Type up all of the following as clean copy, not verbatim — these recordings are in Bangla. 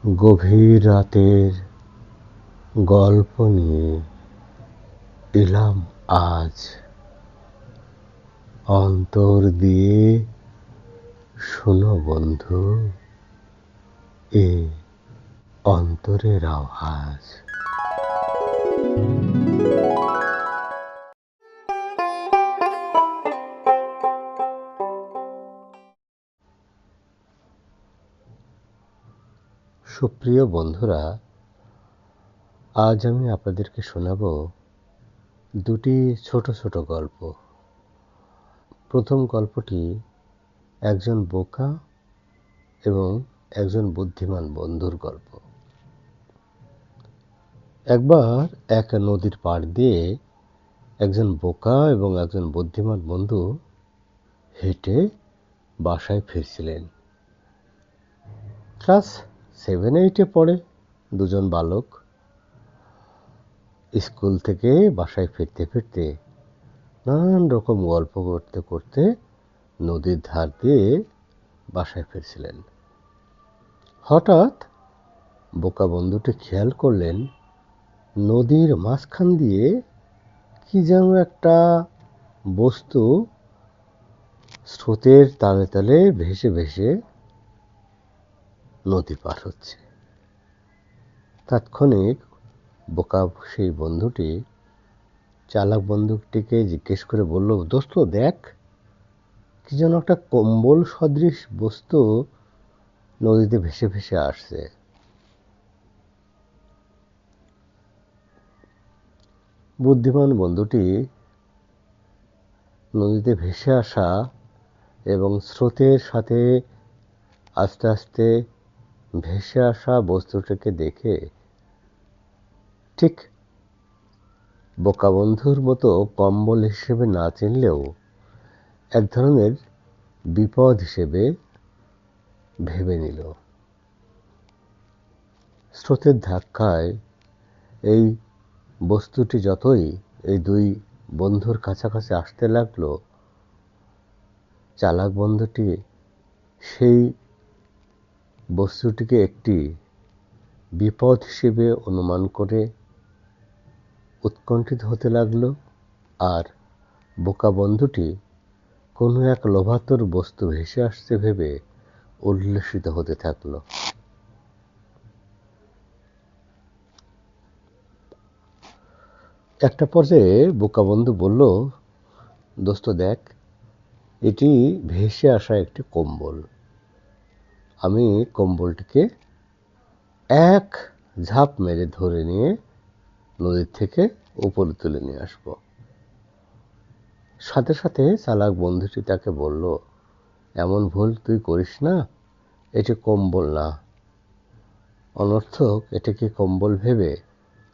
গভীর রাতের গল্প নিয়ে এলাম আজ। অন্তর দিয়ে শোনো বন্ধু, এ অন্তরের আওয়াজ। সুপ্রিয় বন্ধুরা, আজ আমি আপনাদেরকে শোনাব দুটি ছোট ছোট গল্প। প্রথম গল্পটি একজন বোকা এবং একজন বুদ্ধিমান বন্ধুর গল্প। একবার এক নদীর পাড় দিয়ে একজন বোকা এবং একজন বুদ্ধিমান বন্ধু হেঁটে বাসায় ফিরছিলেন। ক্লাস 7-8 পড়ে দুজন বালক। স্কুল থেকে বাসায় ফিরতে ফিরতে নানান রকম গল্প করতে করতে নদীর ধার দিয়ে বাসায় ফিরছিলেন। হঠাৎ বোকা বন্ধুটি খেয়াল করলেন নদীর মাঝখান দিয়ে কি যেন একটা বস্তু স্রোতের তালে তালে ভেসে ভেসে নদী পার হচ্ছে। তাৎক্ষণিক বোকা সেই বন্ধুটি চালাক বন্ধুটিকে জিজ্ঞেস করে বলল, দোস্ত দেখ, কি যেন একটা কম্বল সদৃশ বস্তু নদীতে ভেসে ভেসে আসছে। বুদ্ধিমান বন্ধুটি নদীতে ভেসে আসা এবং স্রোতের সাথে আস্তে আস্তে ভেসে আসা বস্তুটিকে দেখে ঠিক বোকা বন্ধুর মতো কম্বল হিসেবে না চিনলেও এক ধরনের বিপদ হিসেবে ভেবে নিল। স্রোতের ধাক্কায় এই বস্তুটি যতই এই দুই বন্ধুর কাছাকাছি আসতে লাগলো, চালাক বন্ধুটি সেই বস্তুটিকে একটি বিপদ হিসেবে অনুমান করে উৎকণ্ঠিত হতে লাগলো, আর বোকা বন্ধুটি কোনো এক লোভাতুর বস্তু ভেসে আসছে ভেবে উল্লসিত হতে থাকলো। একটা পর্যায়ে বোকা বন্ধু বলল, দোস্ত দেখ, এটি ভেসে আসা একটি কম্বল। আমি কম্বলটিকে এক ঝাঁপ মেরে ধরে নিয়ে নদীর থেকে উপরে তুলে নিয়ে আসব। সাথে সাথে চালাক বন্ধুটি তাকে বলল, এমন ভুল তুই করিস না, এটি কম্বল না। অনর্থক এটাকে কম্বল ভেবে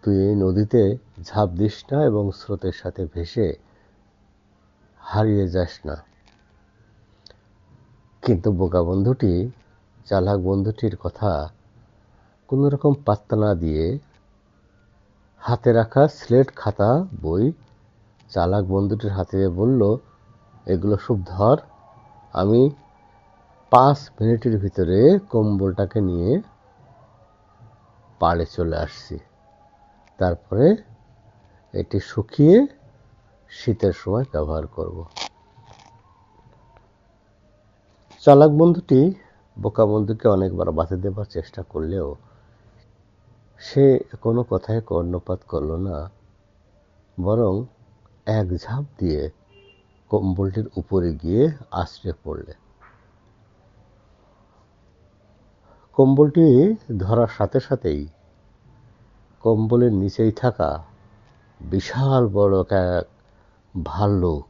তুই এই নদীতে ঝাঁপ দিস না এবং স্রোতের সাথে ভেসে হারিয়ে যাস না। কিন্তু বোকা বন্ধুটি চালাক বন্ধুটির কথা কোনো রকম পাত্তা না দিয়ে হাতে রাখা স্লেট খাতা বই চালাক বন্ধুটির হাতে বলল, এগুলো সব ধর, আমি 5 মিনিটের ভিতরে কম্বলটাকে নিয়ে পাড়ে চলে আসছি। তারপরে এটি শুকিয়ে শীতের সময় ব্যবহার করব। চালাক বন্ধুটি বোকা বন্ধুকে অনেকবার বাধা দেবার চেষ্টা করলেও সে কোনো কথায় কর্ণপাত করল না, বরং এক ঝাঁপ দিয়ে কম্বলটির উপরে গিয়ে আছড়ে পড়লে। কম্বলটি ধরার সাথে সাথেই কম্বলের নিচেই থাকা বিশাল বড় এক ভাল্লুক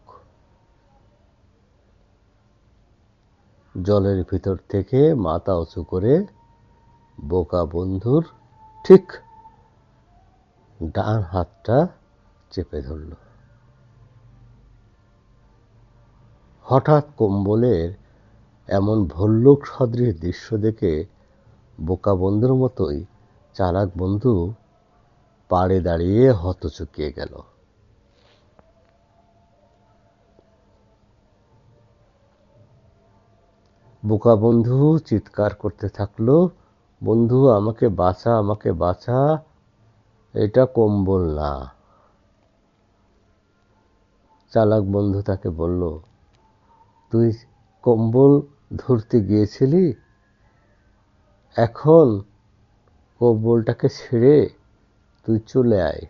জলের ভিতর থেকে মাথা উঁচু করে বোকা বন্ধুর ঠিক ডান হাতটা চেপে ধরল। হঠাৎ কম্বলের এমন ভল্লুক সদৃশ দৃশ্য দেখে বোকা বন্ধুর মতোই চালাক বন্ধু পাড়ে দাঁড়িয়ে হতচকিয়ে গেল। বোকা বন্ধু চিৎকার করতে থাকলো, বন্ধু আমাকে বাঁচা, আমাকে বাঁচা, এটা কম্বল না। চালাক বন্ধু তাকে বলল, তুই কম্বল ধরতে গিয়েছিলি, এখন কম্বলটাকে ছেড়ে তুই চলে আয়।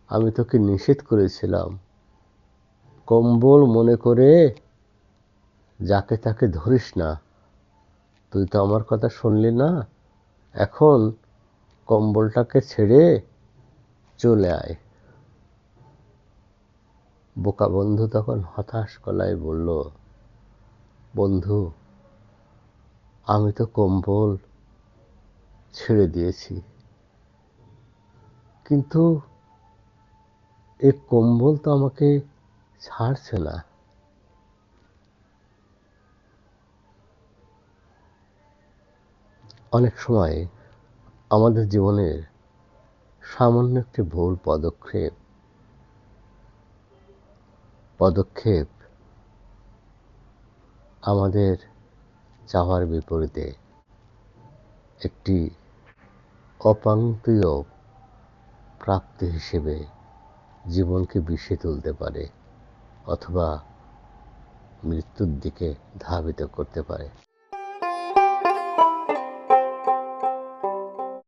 আমি তোকে নিষেধ করেছিলাম, কম্বল মনে করে যাকে তাকে ধরিস না। তুই তো আমার কথা শুনলি না, এখন কম্বলটাকে ছেড়ে চলে আয়। বোকা বন্ধু তখন হতাশ গলায় বলল, বন্ধু আমি তো কম্বল ছেড়ে দিয়েছি, কিন্তু এ কম্বল তো আমাকে ছাড়ছে না। অনেক সময় আমাদের জীবনের সামান্য একটি ভুল পদক্ষেপ আমাদের চাওয়ার বিপরীতে একটি অপ্রান্তীয় প্রাপ্তি হিসেবে জীবনকে বিষিয়ে তুলতে পারে, অথবা মৃত্যুর দিকে ধাবিত করতে পারে।